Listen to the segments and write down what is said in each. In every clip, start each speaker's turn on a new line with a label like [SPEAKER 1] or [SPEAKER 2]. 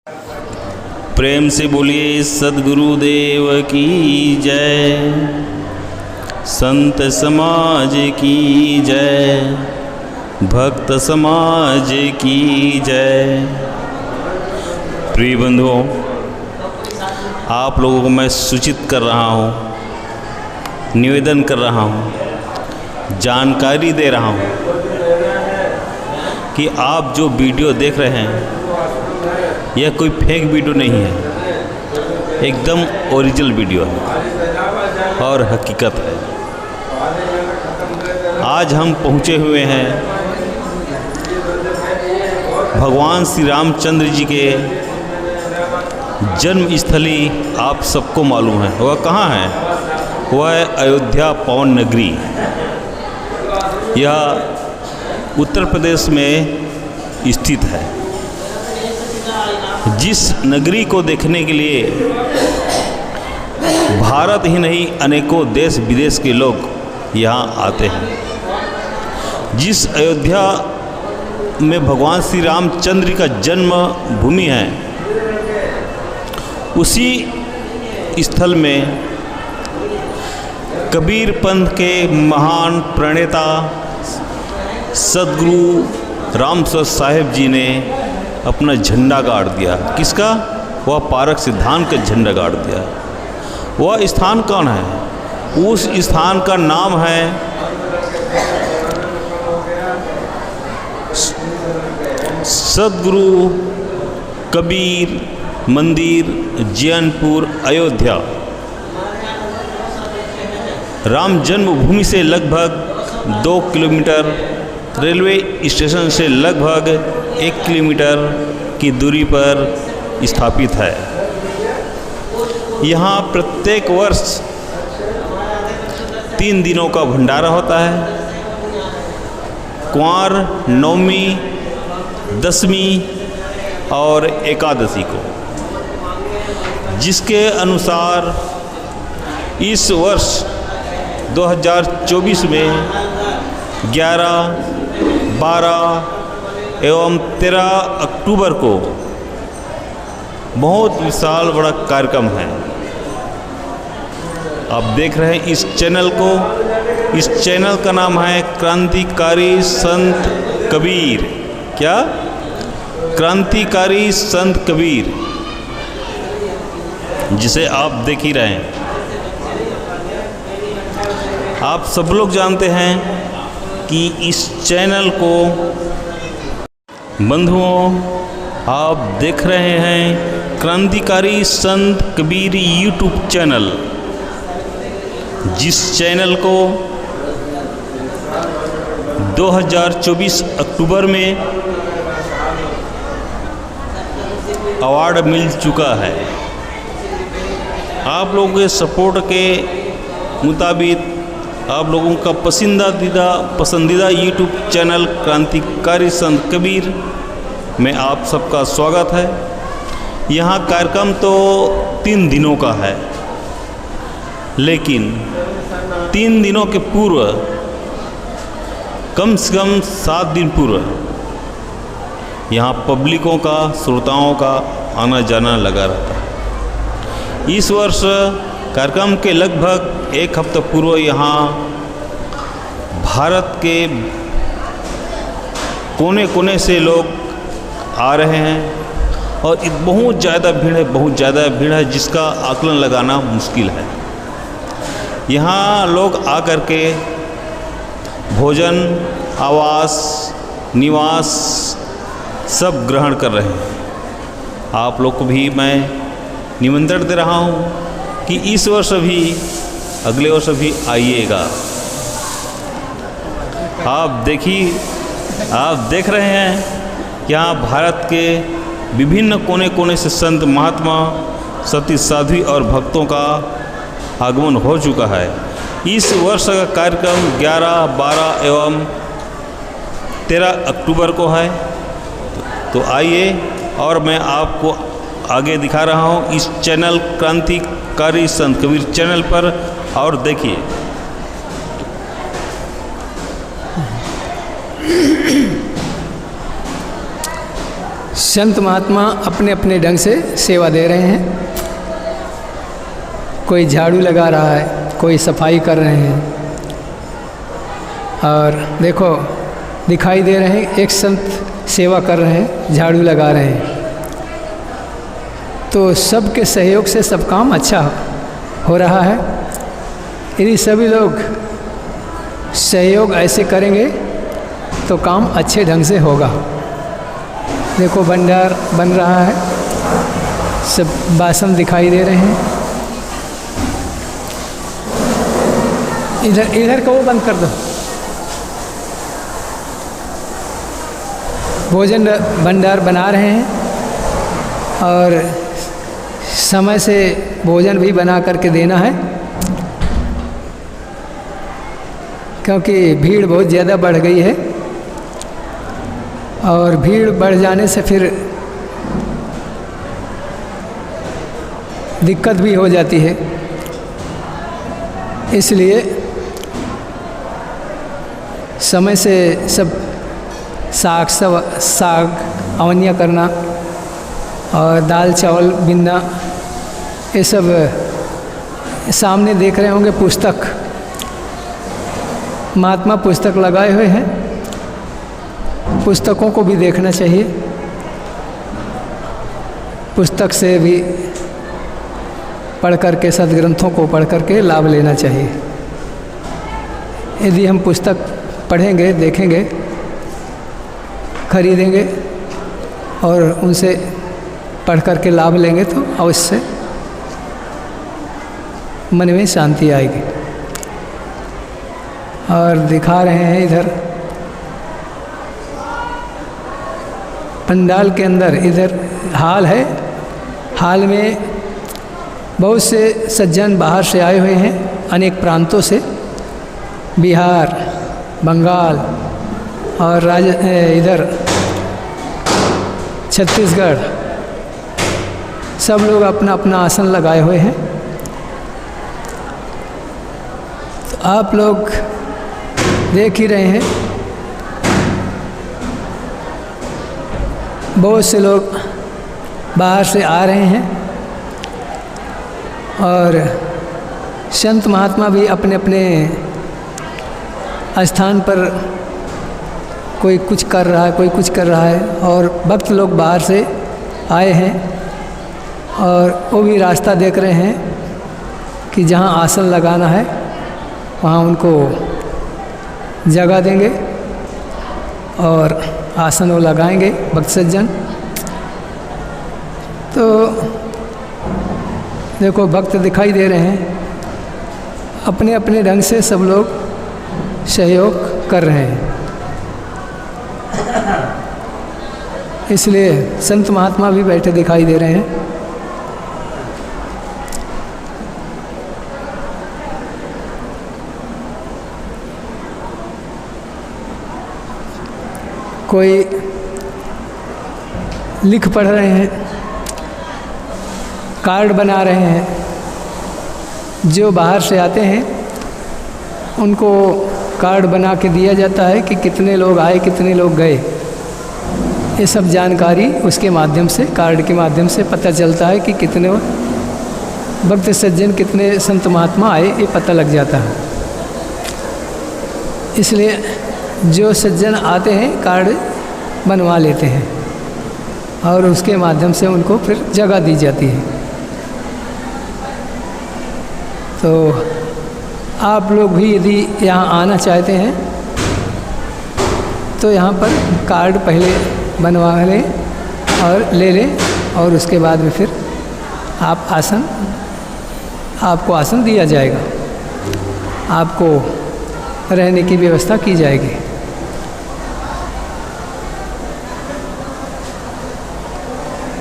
[SPEAKER 1] प्रेम से बोलिए सद्गुरुदेव की जय, संत समाज की जय, भक्त समाज की जय। प्रिय बंधुओं, आप लोगों को मैं सूचित कर रहा हूँ, निवेदन कर रहा हूँ, जानकारी दे रहा हूँ कि आप जो वीडियो देख रहे हैं यह कोई फेक वीडियो नहीं है, एकदम ओरिजिनल वीडियो है और हकीकत है। आज हम पहुँचे हुए हैं भगवान श्री रामचंद्र जी के जन्म स्थली। आप सबको मालूम है वह कहाँ है, वह है अयोध्या पावन नगरी। यह उत्तर प्रदेश में स्थित है। जिस नगरी को देखने के लिए भारत ही नहीं अनेकों देश विदेश के लोग यहाँ आते हैं। जिस अयोध्या में भगवान श्री रामचंद्र का जन्म भूमि है, उसी स्थल में कबीर पंथ के महान प्रणेता सद्गुरु रामसर साहिब जी ने अपना झंडा गाड़ दिया। किसका? वह पारक सिद्धांत का झंडा गाड़ दिया। वह स्थान कौन है? उस स्थान का नाम है सद्गुरु कबीर मंदिर, जैनपुर, अयोध्या। राम जन्मभूमि से लगभग 2 किलोमीटर, रेलवे स्टेशन से लगभग 1 किलोमीटर की दूरी पर स्थापित है। यहाँ प्रत्येक वर्ष 3 दिनों का भंडारा होता है। कुंवार, नवमी, दशमी और एकादशी को, जिसके अनुसार इस वर्ष 2024 में 11, 12 एवं 13 अक्टूबर को बहुत विशाल बड़ा कार्यक्रम है। आप देख रहे हैं इस चैनल को। इस चैनल का नाम है क्रांतिकारी संत कबीर। क्या? क्रांतिकारी संत कबीर, जिसे आप देख ही रहे हैं। आप सब लोग जानते हैं कि इस चैनल को, बंधुओं, आप देख रहे हैं क्रांतिकारी संत कबीर यूट्यूब चैनल, जिस चैनल को 2024 अक्टूबर में अवार्ड मिल चुका है। आप लोगों के सपोर्ट के मुताबिक, आप लोगों का पसंदीदा यूट्यूब चैनल क्रांतिकारी संत कबीर में आप सबका स्वागत है। यहाँ कार्यक्रम तो 3 दिनों का है, लेकिन 3 दिनों के पूर्व, कम से कम 7 दिन पूर्व, यहाँ पब्लिकों का, श्रोताओं का आना जाना लगा रहता है। इस वर्ष कार्यक्रम के लगभग 1 हफ्ता पूर्व यहाँ भारत के कोने कोने से लोग आ रहे हैं और बहुत ज़्यादा भीड़ है, जिसका आकलन लगाना मुश्किल है। यहाँ लोग आकर के भोजन, आवास, निवास सब ग्रहण कर रहे हैं। आप लोग को भी मैं निमंत्रण दे रहा हूँ कि इस वर्ष भी, अगले वर्ष भी आइएगा। आप देख रहे हैं यहाँ भारत के विभिन्न कोने कोने से संत, महात्मा, सती, साध्वी और भक्तों का आगमन हो चुका है। इस वर्ष का कार्यक्रम 11, 12 एवं 13 अक्टूबर को है। तो आइए, और मैं आपको आगे दिखा रहा हूँ इस चैनल क्रांतिकारी संत कबीर चैनल पर, और देखिए।
[SPEAKER 2] संत महात्मा अपने अपने ढंग से सेवा दे रहे हैं। कोई झाड़ू लगा रहा है, कोई सफाई कर रहे हैं। और देखो दिखाई दे रहे हैं एक संत सेवा कर रहे हैं, झाड़ू लगा रहे हैं। तो सबके सहयोग से सब काम अच्छा हो रहा है। यदि सभी लोग सहयोग ऐसे करेंगे तो काम अच्छे ढंग से होगा। देखो भंडार बन रहा है, सब बासन दिखाई दे रहे हैं। इधर का वो बंद कर दो। भोजन भंडार बना रहे हैं और समय से भोजन भी बना करके देना है, क्योंकि भीड़ बहुत ज़्यादा बढ़ गई है और भीड़ बढ़ जाने से फिर दिक्कत भी हो जाती है। इसलिए समय से सब साग अवनिया करना और दाल चावल बिनना, ये सब सामने देख रहे होंगे। पुस्तक महात्मा पुस्तक लगाए हुए हैं, पुस्तकों को भी देखना चाहिए। पुस्तक से भी पढ़ करके, सद्ग्रंथों को पढ़ करके लाभ लेना चाहिए। यदि हम पुस्तक पढ़ेंगे, देखेंगे, खरीदेंगे और उनसे पढ़ करके लाभ लेंगे तो अवश्य मन में शांति आएगी। और दिखा रहे हैं इधर पंडाल के अंदर, इधर हाल है। हाल में बहुत से सज्जन बाहर से आए हुए हैं, अनेक प्रांतों से, बिहार, बंगाल और इधर छत्तीसगढ़, सब लोग अपना अपना आसन लगाए हुए हैं। तो आप लोग देख ही रहे हैं, बहुत से लोग बाहर से आ रहे हैं और संत महात्मा भी अपने अपने स्थान पर, कोई कुछ कर रहा है, कोई कुछ कर रहा है, और भक्त लोग बाहर से आए हैं और वो भी रास्ता देख रहे हैं कि जहाँ आसन लगाना है वहाँ उनको जगह देंगे और आसन वो लगाएंगे भक्त सज्जन। तो देखो भक्त दिखाई दे रहे हैं, अपने अपने ढंग से सब लोग सहयोग कर रहे हैं। इसलिए संत महात्मा भी बैठे दिखाई दे रहे हैं। कोई लिख पढ़ रहे हैं, कार्ड बना रहे हैं। जो बाहर से आते हैं उनको कार्ड बना के दिया जाता है कि कितने लोग आए, कितने लोग गए। ये सब जानकारी उसके माध्यम से, कार्ड के माध्यम से पता चलता है कि कितने भक्त सज्जन, कितने संत महात्मा आए, ये पता लग जाता है। इसलिए जो सज्जन आते हैं कार्ड बनवा लेते हैं और उसके माध्यम से उनको फिर जगह दी जाती है। तो आप लोग भी यदि यहाँ आना चाहते हैं तो यहाँ पर कार्ड पहले बनवा लें और ले लें और उसके बाद में फिर आपको आसन दिया जाएगा, आपको रहने की व्यवस्था की जाएगी।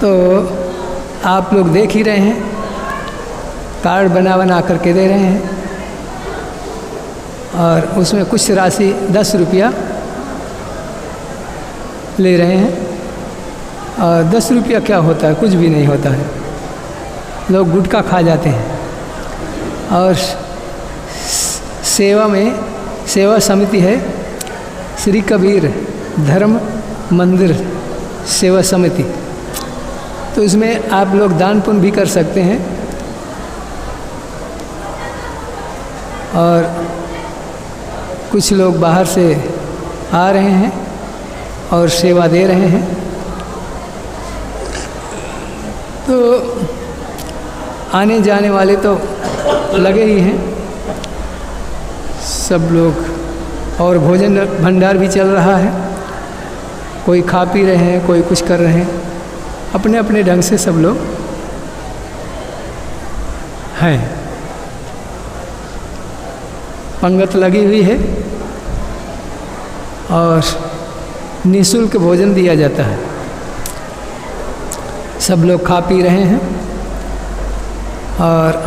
[SPEAKER 2] तो आप लोग देख ही रहे हैं, कार्ड बना करके दे रहे हैं और उसमें कुछ राशि 10 रुपया ले रहे हैं। और 10 रुपया क्या होता है, कुछ भी नहीं होता है। लोग गुटखा खा जाते हैं। और सेवा में सेवा समिति है, श्री कबीर धर्म मंदिर सेवा समिति। तो इसमें आप लोग दान पुण्य भी कर सकते हैं और कुछ लोग बाहर से आ रहे हैं और सेवा दे रहे हैं। तो आने जाने वाले तो लगे ही हैं सब लोग, और भोजन भंडार भी चल रहा है। कोई खा पी रहे हैं, कोई कुछ कर रहे हैं, अपने अपने ढंग से सब लोग हैं। पंगत लगी हुई है और निःशुल्क भोजन दिया जाता है। सब लोग खा पी रहे हैं और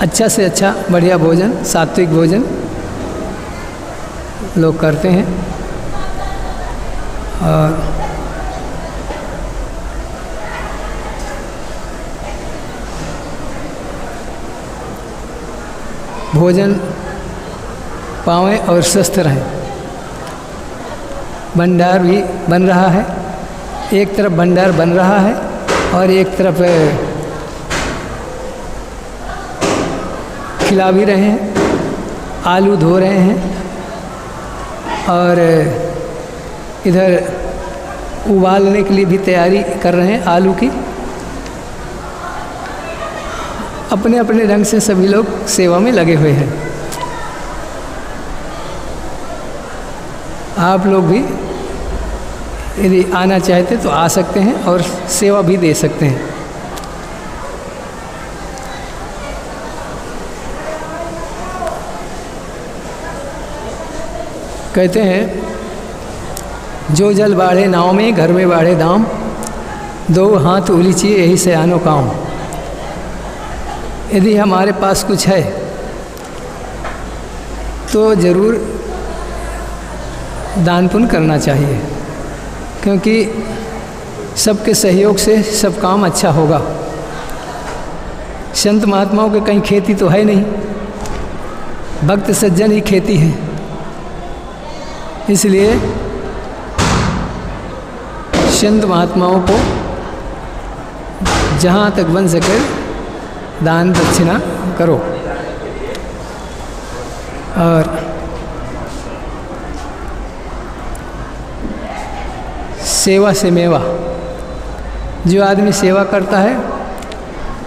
[SPEAKER 2] अच्छा से अच्छा बढ़िया भोजन, सात्विक भोजन लोग करते हैं। और भोजन पावें और स्वस्थ रहें। भंडार भी बन रहा है, एक तरफ भंडार बन रहा है और एक तरफ खिला भी रहे हैं। आलू धो रहे हैं और इधर उबालने के लिए भी तैयारी कर रहे हैं आलू की। अपने अपने ढंग से सभी लोग सेवा में लगे हुए हैं। आप लोग भी यदि आना चाहते तो आ सकते हैं और सेवा भी दे सकते हैं। कहते हैं जो जल बाढ़े नाव में, घर में बाढ़े दाम, दो हाथ उलीचिए यही से आनो काम। यदि हमारे पास कुछ है तो ज़रूर दान पुण्य करना चाहिए, क्योंकि सबके सहयोग से सब काम अच्छा होगा। संत महात्माओं के कहीं खेती तो है नहीं, भक्त सज्जन ही खेती है। इसलिए संत महात्माओं को जहाँ तक बन सके दान दक्षिणा करो। और सेवा से मेवा, जो आदमी सेवा करता है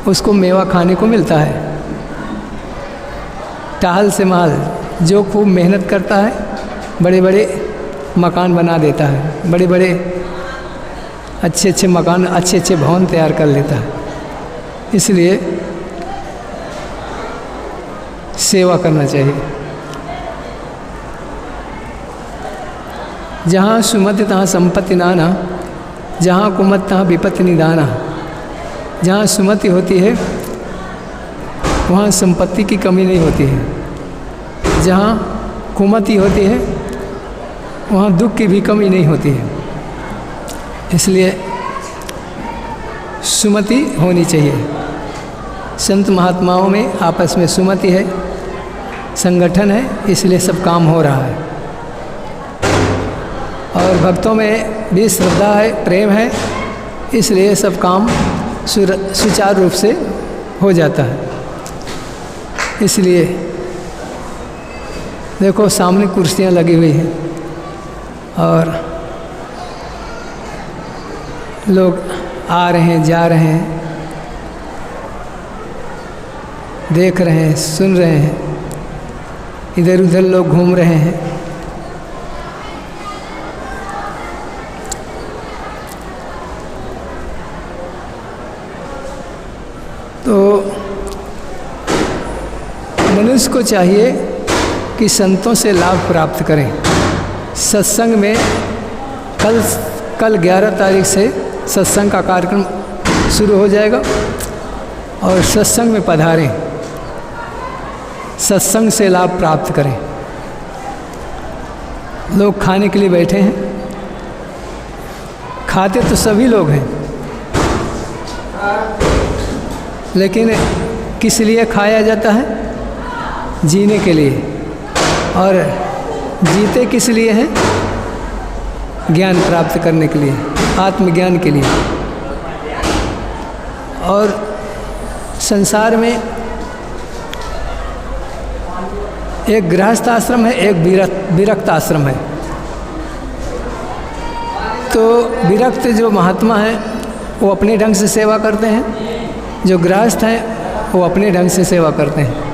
[SPEAKER 2] उसको मेवा खाने को मिलता है। टहल से माल, जो खूब मेहनत करता है बड़े बड़े मकान बना देता है, बड़े बड़े अच्छे अच्छे मकान, अच्छे अच्छे भवन तैयार कर लेता है। इसलिए सेवा करना चाहिए। जहाँ सुमति तहाँ संपत्ति नाना, जहाँ कुमत तहाँ विपत्ति निदाना। जहाँ सुमति होती है वहाँ संपत्ति की कमी नहीं होती है। जहाँ कुमति होती है वहाँ दुख की भी कमी नहीं होती है। इसलिए सुमति होनी चाहिए। संत महात्माओं में आपस में सुमति है, संगठन है, इसलिए सब काम हो रहा है। और भक्तों में भी श्रद्धा है, प्रेम है, इसलिए सब काम सुचारू रूप से हो जाता है। इसलिए देखो सामने कुर्सियाँ लगी हुई हैं और लोग आ रहे हैं, जा रहे हैं, देख रहे हैं, सुन रहे हैं, इधर उधर लोग घूम रहे हैं। तो मनुष्य को चाहिए कि संतों से लाभ प्राप्त करें। सत्संग में कल 11 तारीख से सत्संग का कार्यक्रम शुरू हो जाएगा और सत्संग में पधारें, सत्संग से लाभ प्राप्त करें। लोग खाने के लिए बैठे हैं, खाते तो सभी लोग हैं, लेकिन किस लिए खाया जाता है? जीने के लिए। और जीते किस लिए हैं? ज्ञान प्राप्त करने के लिए, आत्मज्ञान के लिए। और संसार में एक गृहस्थ आश्रम है, एक विरक्त आश्रम है। तो विरक्त जो महात्मा हैं वो अपने ढंग से सेवा करते हैं, जो गृहस्थ हैं वो अपने ढंग से सेवा करते हैं।